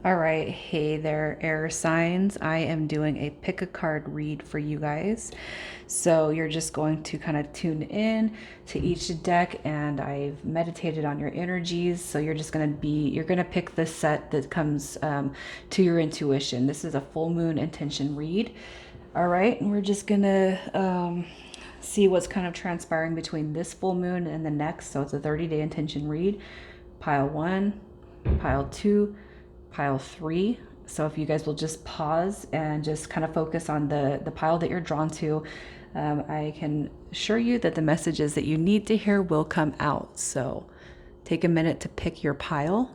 All right, hey there, air signs. I am doing a pick a card read for you guys. So you're just going to kind of tune in to each deck, and I've meditated on your energies. So you're just going to you're going to pick the set that comes to your intuition. This is a full moon intention read. All right, and we're just going to see what's kind of transpiring between this full moon and the next. So it's a 30-day intention read. Pile one, pile two, pile three. So if you guys will just pause and just kind of focus on the pile that you're drawn to, I can assure you that the messages that you need to hear will come out. So take a minute to pick your pile.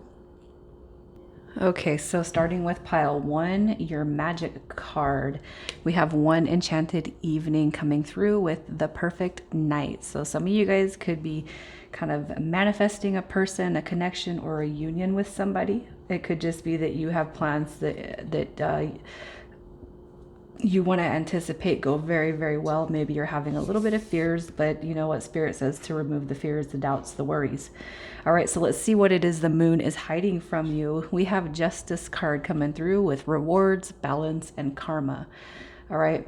Okay, so starting with pile one, your magic card. We have one enchanted evening coming through with the perfect night. So some of you guys could be kind of manifesting a person, a connection, or a union with somebody. It could just be that you have plans that you want to anticipate go very, very well. Maybe you're having a little bit of fears, but you know what Spirit says to remove the fears, the doubts, the worries. All right, so let's see what it is the moon is hiding from you. We have Justice card coming through with rewards, balance, and karma. All right.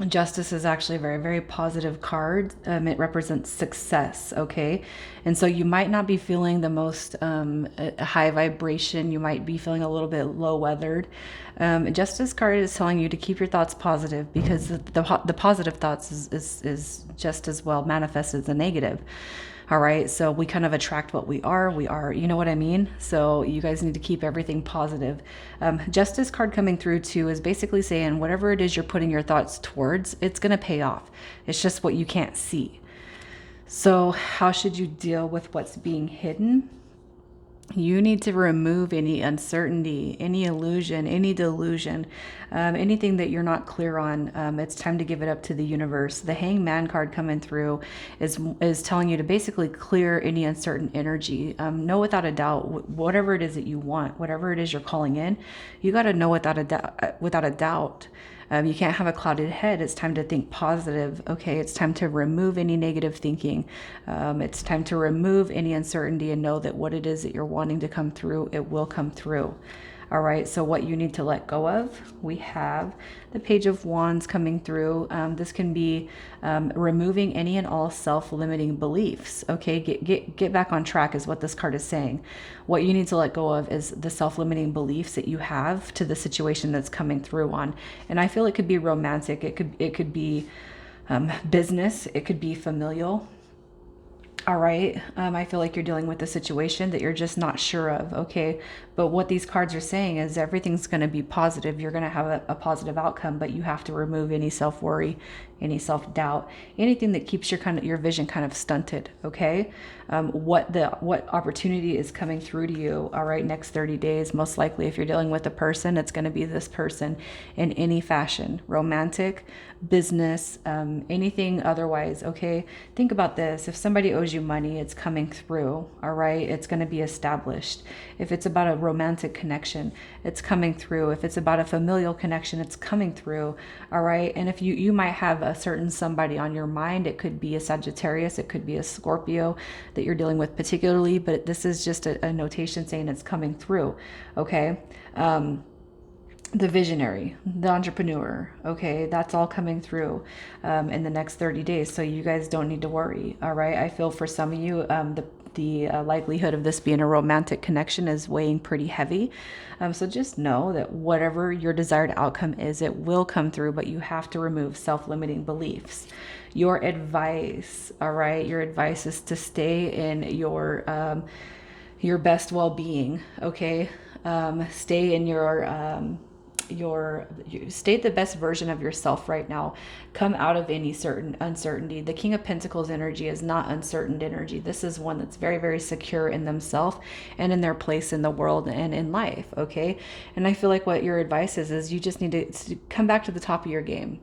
Justice is actually a very, very positive card. It represents success, okay? And so you might not be feeling the most high vibration. You might be feeling a little bit low weathered. Justice card is telling you to keep your thoughts positive, because the positive thoughts is just as well manifested as the negative. All right, so we kind of attract what we are, you know what I mean? So you guys need to keep everything positive. Justice card coming through too is basically saying whatever it is you're putting your thoughts towards, it's going to pay off. It's just what you can't see. So how should you deal with what's being hidden? You need to remove any uncertainty, any illusion, any delusion, anything that you're not clear on. It's time to give it up to the universe. The Hangman card coming through is telling you to basically clear any uncertain energy. Know without a doubt, whatever it is that you want, whatever it is you're calling in, you got to know without a doubt. You can't have a clouded head. It's time to think positive. Okay, it's time to remove any negative thinking. It's time to remove any uncertainty and know that what it is that you're wanting to come through, it will come through. All right, so what you need to let go of, we have the Page of Wands coming through. This can be removing any and all self-limiting beliefs. Okay, get back on track is what this card is saying. What you need to let go of is the self-limiting beliefs that you have to the situation that's coming through on. And I feel it could be romantic. It could be business. It could be familial. All right. I feel like you're dealing with a situation that you're just not sure of. Okay. But what these cards are saying is everything's going to be positive. You're going to have a positive outcome, but you have to remove any self worry, any self doubt, anything that keeps your vision kind of stunted. Okay. What opportunity is coming through to you? All right. Next 30 days, most likely, if you're dealing with a person, it's going to be this person in any fashion, romantic, business, anything otherwise. Okay. Think about this. If somebody owes you money, it's coming through. All right. It's going to be established. If it's about a romantic connection, it's coming through. If it's about a familial connection, it's coming through. All right. And if you might have a certain somebody on your mind, it could be a Sagittarius, it could be a Scorpio that you're dealing with particularly, but this is just a notation saying it's coming through. Okay. The visionary, the entrepreneur, okay, that's all coming through in the next 30 days. So you guys don't need to worry. All right. I feel for some of you, the likelihood of this being a romantic connection is weighing pretty heavy. So just know that whatever your desired outcome is, it will come through, but you have to remove self-limiting beliefs. Your advice, all right, your advice is to stay in your best well-being. Okay. Stay in your state the best version of yourself right now. Come out of any certain uncertainty. The King of Pentacles energy is not uncertain energy. This is one that's very, very secure in themselves and in their place in the world and in life. Okay. And I feel like what your advice is you just need to come back to the top of your game.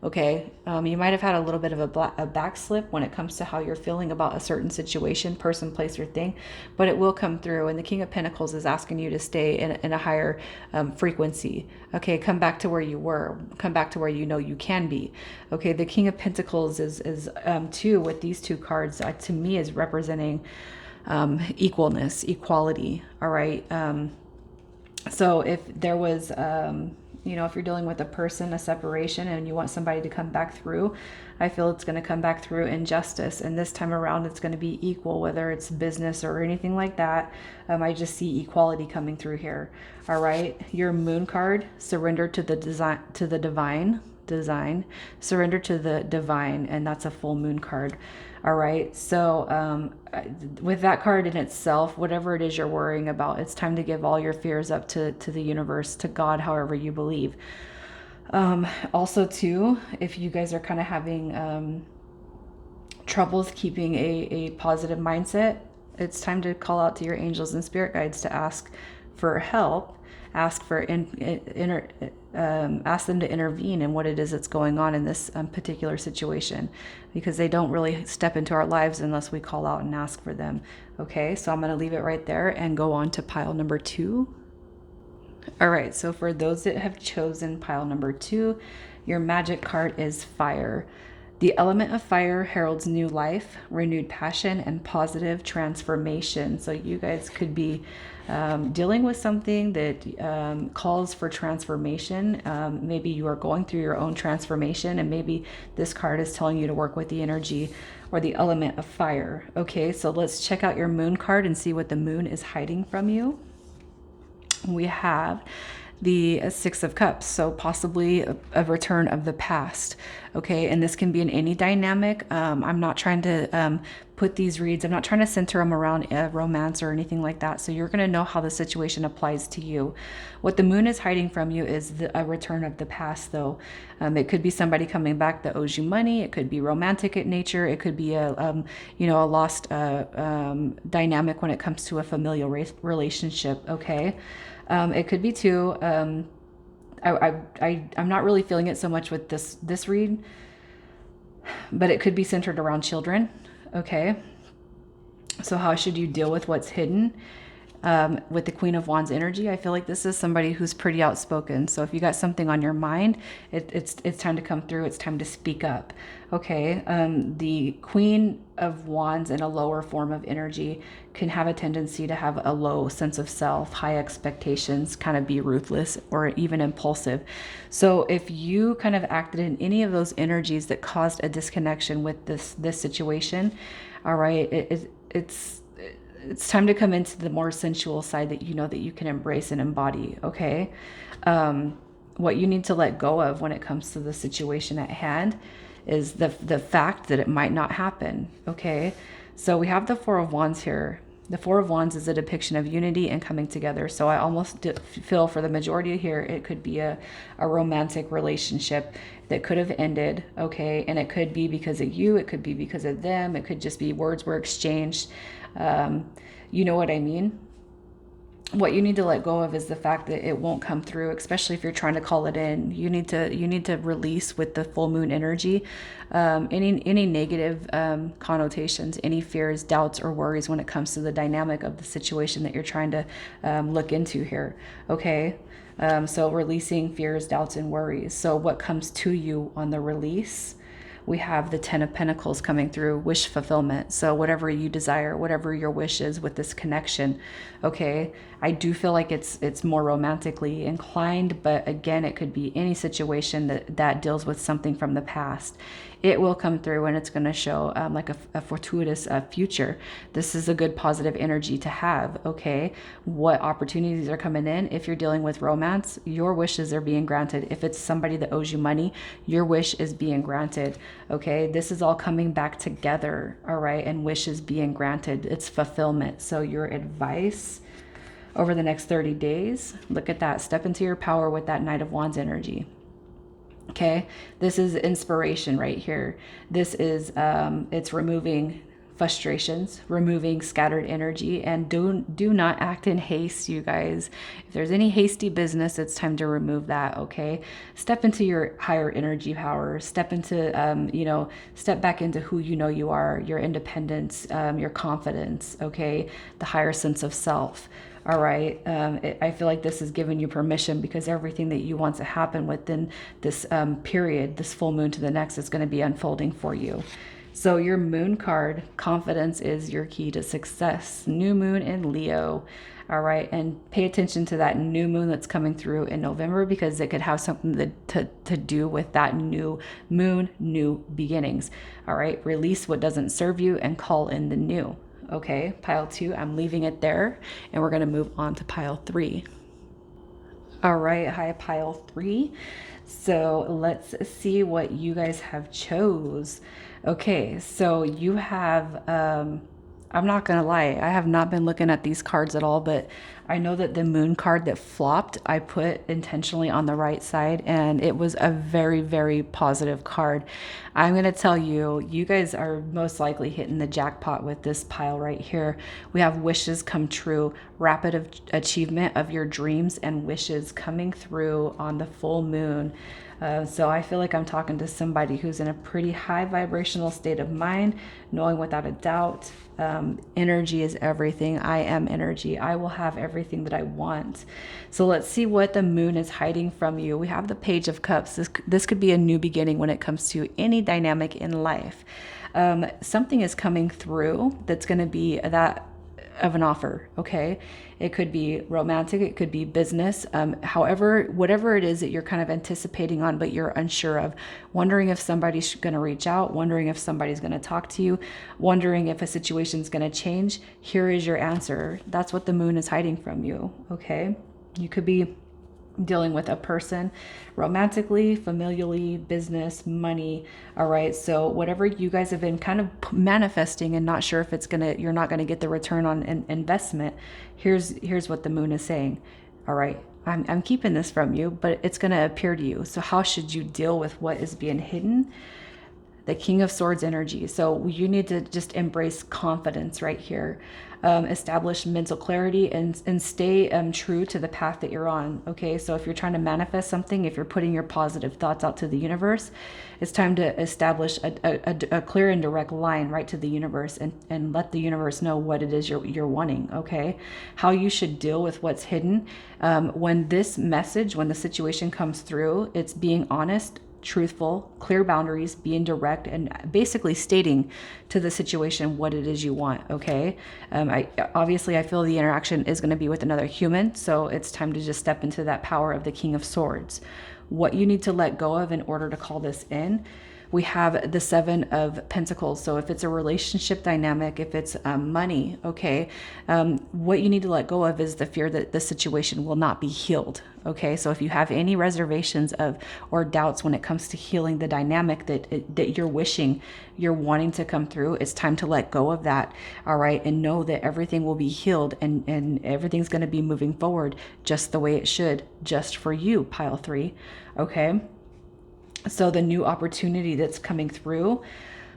Okay, you might have had a little bit of a backslip when it comes to how you're feeling about a certain situation, person, place, or thing, but it will come through. And the King of Pentacles is asking you to stay in a higher frequency. Okay, come back to where you were. Come back to where you know you can be. Okay, the King of Pentacles is too, with these two cards, to me is representing equalness, equality. All right. So if there was, you know, if you're dealing with a person, a separation, and you want somebody to come back through, I feel it's going to come back through in justice. And this time around, it's going to be equal, whether it's business or anything like that. I just see equality coming through here. All right. Your moon card, surrender to the design, surrender to the divine. And that's a full moon card. All right. So with that card in itself, whatever it is you're worrying about, it's time to give all your fears up to the universe, to God, however you believe. Also, too, if you guys are kind of having troubles keeping a positive mindset, it's time to call out to your angels and spirit guides to ask for help, ask for ask them to intervene in what it is that's going on in this particular situation, because they don't really step into our lives unless we call out and ask for them. Okay, so I'm going to leave it right there and go on to pile number 2. All right, so for those that have chosen pile number 2, your magic card is fire. The element of fire heralds new life, renewed passion, and positive transformation. So you guys could be dealing with something that calls for transformation. Maybe you are going through your own transformation, and maybe this card is telling you to work with the energy or the element of fire. Okay, so let's check out your moon card and see what the moon is hiding from you. We have the 6 of Cups, so possibly a return of the past. Okay, and this can be in any dynamic. I'm not trying to put these reads, I'm not trying to center them around romance or anything like that. So you're going to know how the situation applies to you. What the moon is hiding from you is a return of the past, though. It could be somebody coming back that owes you money. It could be romantic in nature. It could be a lost dynamic when it comes to a familial relationship. Okay. It could be too. I'm not really feeling it so much with this read, but it could be centered around children. Okay. So how should you deal with what's hidden? With the Queen of Wands energy, I feel like this is somebody who's pretty outspoken. So if you got something on your mind, it's time to come through. It's time to speak up. Okay. The Queen of Wands in a lower form of energy can have a tendency to have a low sense of self, high expectations, kind of be ruthless or even impulsive. So if you kind of acted in any of those energies that caused a disconnection with this situation, all right, it's time to come into the more sensual side that you know that you can embrace and embody. Okay. What you need to let go of when it comes to the situation at hand is the fact that it might not happen. Okay. So we have the 4 of Wands here. The 4 of Wands is a depiction of unity and coming together. So I almost feel for the majority here, it could be a romantic relationship that could have ended. Okay. And it could be because of you. It could be because of them. It could just be words were exchanged. You know what I mean? What you need to let go of is the fact that it won't come through, especially if you're trying to call it in. You need to release with the full moon energy any negative connotations, any fears, doubts, or worries when it comes to the dynamic of the situation that you're trying to look into here. Okay. So releasing fears, doubts, and worries. So what comes to you on the release? We have the 10 of Pentacles coming through, wish fulfillment. So whatever you desire, whatever your wish is with this connection, okay? I do feel like it's more romantically inclined, but again, it could be any situation that deals with something from the past. It will come through and it's going to show like a fortuitous future. This is a good positive energy to have, okay? What opportunities are coming in? If you're dealing with romance, your wishes are being granted. If it's somebody that owes you money, your wish is being granted, okay? This is all coming back together, all right? And wishes being granted. It's fulfillment. So your advice over the next 30 days, look at that. Step into your power with that Knight of Wands energy. Okay, this is inspiration right here. This is, it's removing frustrations, removing scattered energy, and do not act in haste, you guys. If there's any hasty business, it's time to remove that, okay? Step into your higher energy power. Step into, step back into who you know you are, your independence, your confidence, okay? The higher sense of self. All right. I feel like this is giving you permission because everything that you want to happen within this period, this full moon to the next, is going to be unfolding for you. So your moon card, confidence is your key to success. New moon in Leo. All right. And pay attention to that new moon that's coming through in November, because it could have something to do with that new moon, new beginnings. All right. Release what doesn't serve you and call in the new. Okay. Pile 2, I'm leaving it there. And we're going to move on to pile 3. All right. Hi, pile 3. So let's see what you guys have chose. Okay, so you have, I'm not gonna lie, I have not been looking at these cards at all, but I know that the moon card that flopped, I put intentionally on the right side, and it was a very, very positive card. I'm gonna tell you, you guys are most likely hitting the jackpot with this pile right here. We have wishes come true, rapid achievement of your dreams and wishes coming through on the full moon. So I feel like I'm talking to somebody who's in a pretty high vibrational state of mind, knowing without a doubt, energy is everything. I am energy. I will have everything that I want. So let's see what the moon is hiding from you. We have the Page of Cups. This could be a new beginning when it comes to any dynamic in life. Something is coming through that's going to be that of an offer. Okay. It could be romantic. It could be business. However, whatever it is that you're kind of anticipating on, but you're unsure of, wondering if somebody's going to reach out, wondering if somebody's going to talk to you, wondering if a situation's going to change. Here is your answer. That's what the moon is hiding from you. Okay. You could be dealing with a person romantically, familially, business, money. All right. So whatever you guys have been kind of manifesting and not sure if you're not going to get the return on investment. Here's what the moon is saying. All right. I'm keeping this from you, but it's going to appear to you. So how should you deal with what is being hidden? The King of Swords energy. So you need to just embrace confidence right here. Establish mental clarity and stay true to the path that you're on. Okay, so if you're trying to manifest something, if you're putting your positive thoughts out to the universe, it's time to establish a clear and direct line right to the universe, and let the universe know what it is you're wanting. Okay, how you should deal with what's hidden. When the situation comes through, it's being honest, truthful, clear boundaries, being direct, and basically stating to the situation what it is you want. Okay. I feel the interaction is going to be with another human. So it's time to just step into that power of the King of Swords. What you need to let go of in order to call this in. We have the Seven of Pentacles. So if it's a relationship dynamic, if it's money, okay, what you need to let go of is the fear that the situation will not be healed. Okay, so if you have any reservations or doubts when it comes to healing the dynamic that you're wanting to come through, it's time to let go of that. All right, and know that everything will be healed, and everything's going to be moving forward just the way it should, just for you, pile 3. Okay. So the new opportunity that's coming through,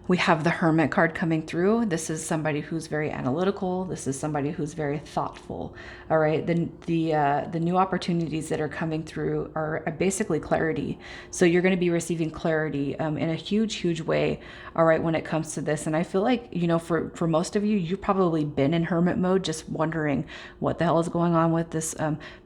we have the Hermit card coming through. This is somebody who's very analytical. This is somebody who's very thoughtful. All right. The new opportunities that are coming through are basically clarity. So you're going to be receiving clarity in a huge, huge way. All right. When it comes to this. And I feel like, for most of you, you've probably been in hermit mode, just wondering what the hell is going on with this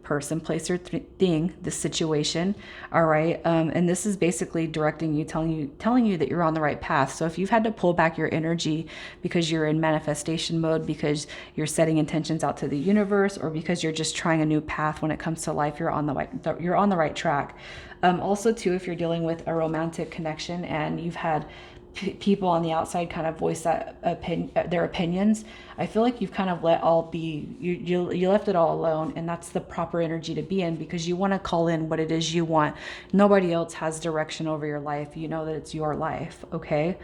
person, place, or thing, this situation. All right. And this is basically directing you, telling you that you're on the right path. So if you've had to pull back your energy because you're in manifestation mode, because you're setting intentions out to the universe, or because you're just trying a new path when it comes to life, you're on the right track. Also too, if you're dealing with a romantic connection and you've had people on the outside kind of voice their opinions, I feel like you've kind of you left it all alone, and that's the proper energy to be in, because you want to call in what it is you want. Nobody else has direction over your life. You know that it's your life. Okay.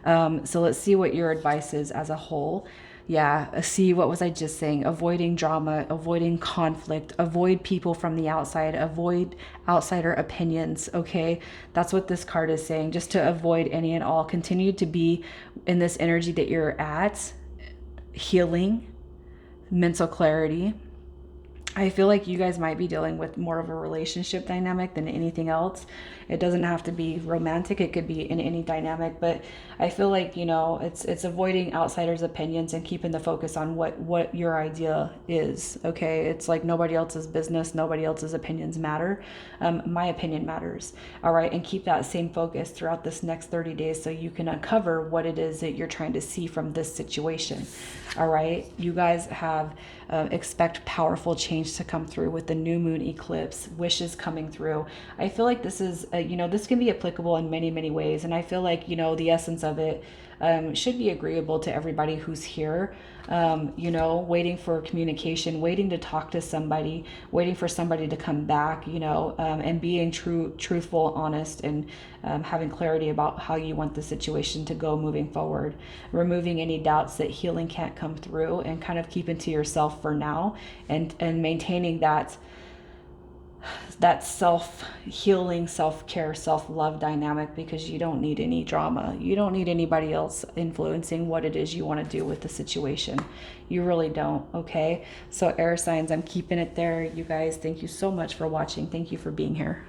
So let's see what your advice is as a whole. Yeah, see, what was I just saying? Avoiding drama, avoiding conflict, avoid people from the outside, avoid outsider opinions, okay? That's what this card is saying, just to avoid any and all. Continue to be in this energy that you're at, healing, mental clarity, I feel like you guys might be dealing with more of a relationship dynamic than anything else. It doesn't have to be romantic. It could be in any dynamic, but I feel like, you know, it's avoiding outsiders' opinions and keeping the focus on what your idea is. Okay, it's like nobody else's business, nobody else's opinions matter. My opinion matters. All right, and keep that same focus throughout this next 30 days so you can uncover what it is that you're trying to see from this situation. All right, you guys have expect powerful change to come through with the new moon eclipse, wishes coming through. I feel like this is, you know, this can be applicable in many, many ways. And I feel like, you know, the essence of it should be agreeable to everybody who's here. You know, waiting for communication, waiting to talk to somebody, waiting for somebody to come back, you know, and being truthful, honest, and having clarity about how you want the situation to go moving forward, removing any doubts that healing can't come through, and kind of keeping to yourself for now, and maintaining that self-healing, self-care, self-love dynamic, because you don't need any drama. You don't need anybody else influencing what it is you want to do with the situation. You really don't, okay? So air signs, I'm keeping it there. You guys, thank you so much for watching. Thank you for being here.